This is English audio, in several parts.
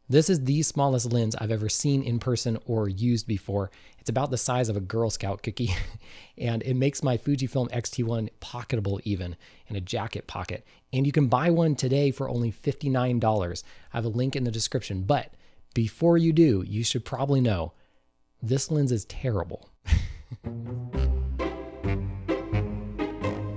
This is the smallest lens I've ever seen in person or used before. It's about the size of a Girl Scout cookie, and it makes my Fujifilm X-T1 pocketable even in a jacket pocket. And you can buy one today for only $59. I have a link in the description, but before you do, you should probably know this lens is terrible.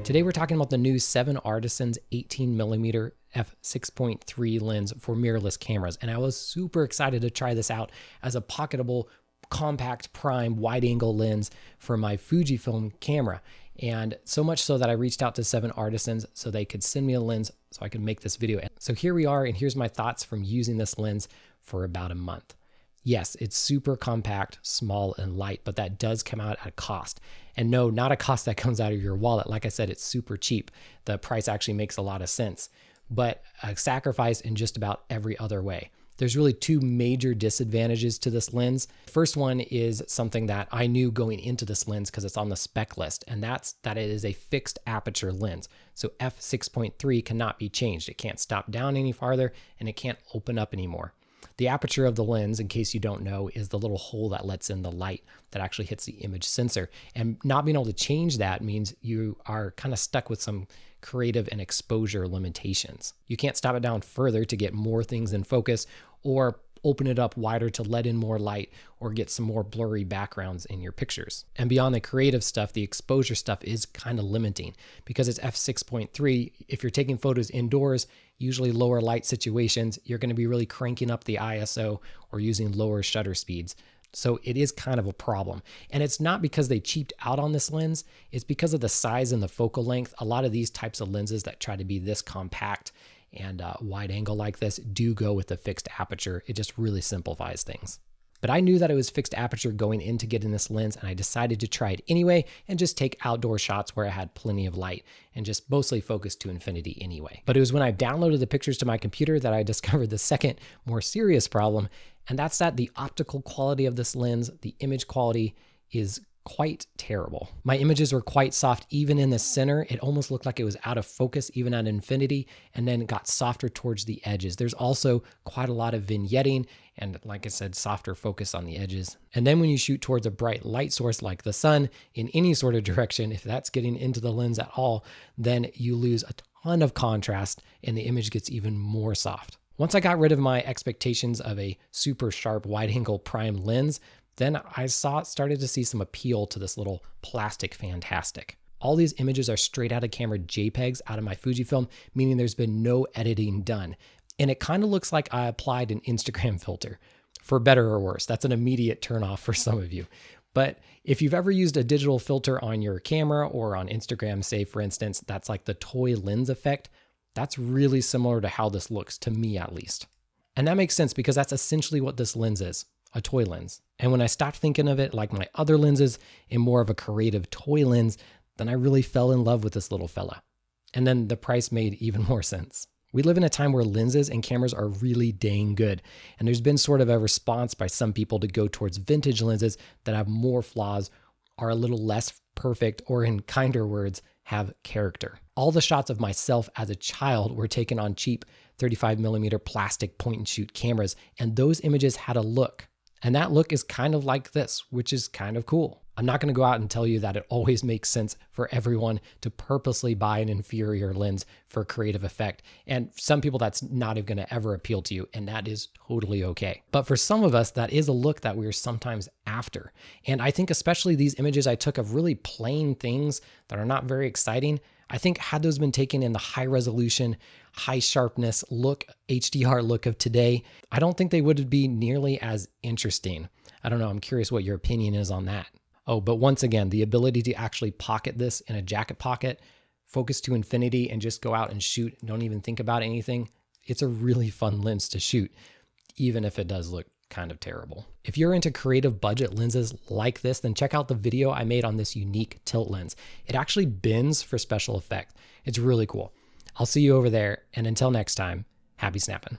Today we're talking about the new 7 Artisans 18mm f6.3 lens for mirrorless cameras, and I was super excited to try this out as a pocketable, compact, prime, wide-angle lens for my Fujifilm camera. And so much so that I reached out to 7 Artisans so they could send me a lens so I could make this video. So here we are, and here's my thoughts from using this lens for about a month. Yes, it's super compact, small, and light, but that does come out at a cost. And no, not a cost that comes out of your wallet. Like I said, it's super cheap. The price actually makes a lot of sense, but a sacrifice in just about every other way. There's really two major disadvantages to this lens. First one is something that I knew going into this lens because it's on the spec list, and that's that it is a fixed aperture lens. So f6.3 cannot be changed. It can't stop down any farther, and it can't open up anymore. The aperture of the lens, in case you don't know, is the little hole that lets in the light that actually hits the image sensor. And not being able to change that means you are kind of stuck with some creative and exposure limitations. You can't stop it down further to get more things in focus, or open it up wider to let in more light, or get some more blurry backgrounds in your pictures. And beyond the creative stuff, the exposure stuff is kind of limiting because it's f6.3. If you're taking photos indoors, usually lower light situations, you're going to be really cranking up the ISO or using lower shutter speeds. So it is kind of a problem. And it's not because they cheaped out on this lens, it's because of the size and the focal length. A lot of these types of lenses that try to be this compact and wide angle like this do go with a fixed aperture. It just really simplifies things. But I knew that it was fixed aperture going into getting this lens, and I decided to try it anyway and just take outdoor shots where I had plenty of light and just mostly focus to infinity anyway. But it was when I downloaded the pictures to my computer that I discovered the second, more serious problem, and that's that the optical quality of this lens, the image quality, is quite terrible. My images were quite soft even in the center. It almost looked like it was out of focus even at infinity, and then it got softer towards the edges. There's also quite a lot of vignetting and, like I said, softer focus on the edges. And then when you shoot towards a bright light source like the sun in any sort of direction, if that's getting into the lens at all, then you lose a ton of contrast and the image gets even more soft. Once I got rid of my expectations of a super sharp wide angle prime lens, then I started to see some appeal to this little plastic fantastic. All these images are straight out of camera JPEGs out of my Fujifilm, meaning there's been no editing done. And it kind of looks like I applied an Instagram filter, for better or worse. That's an immediate turnoff for some of you. But if you've ever used a digital filter on your camera or on Instagram, say for instance, that's like the toy lens effect, that's really similar to how this looks, to me at least. And that makes sense because that's essentially what this lens is. A toy lens. And when I stopped thinking of it like my other lenses in more of a creative toy lens, then I really fell in love with this little fella. And then the price made even more sense. We live in a time where lenses and cameras are really dang good. And there's been sort of a response by some people to go towards vintage lenses that have more flaws, are a little less perfect, or in kinder words, have character. All the shots of myself as a child were taken on cheap 35mm plastic point and shoot cameras, and those images had a look. And that look is kind of like this, which is kind of cool. I'm not going to go out and tell you that it always makes sense for everyone to purposely buy an inferior lens for creative effect. And some people, that's not even going to ever appeal to you, and that is totally okay. But for some of us, that is a look that we're sometimes after. And I think especially these images I took of really plain things that are not very exciting, I think had those been taken in the high resolution, high sharpness look, HDR look of today, I don't think they would be nearly as interesting. I don't know, I'm curious what your opinion is on that. Oh, but once again, the ability to actually pocket this in a jacket pocket, focus to infinity, and just go out and shoot, don't even think about anything, it's a really fun lens to shoot, even if it does look kind of terrible. If you're into creative budget lenses like this, then check out the video I made on this unique tilt lens. It actually bends for special effect. It's really cool. I'll see you over there, and until next time, happy snapping.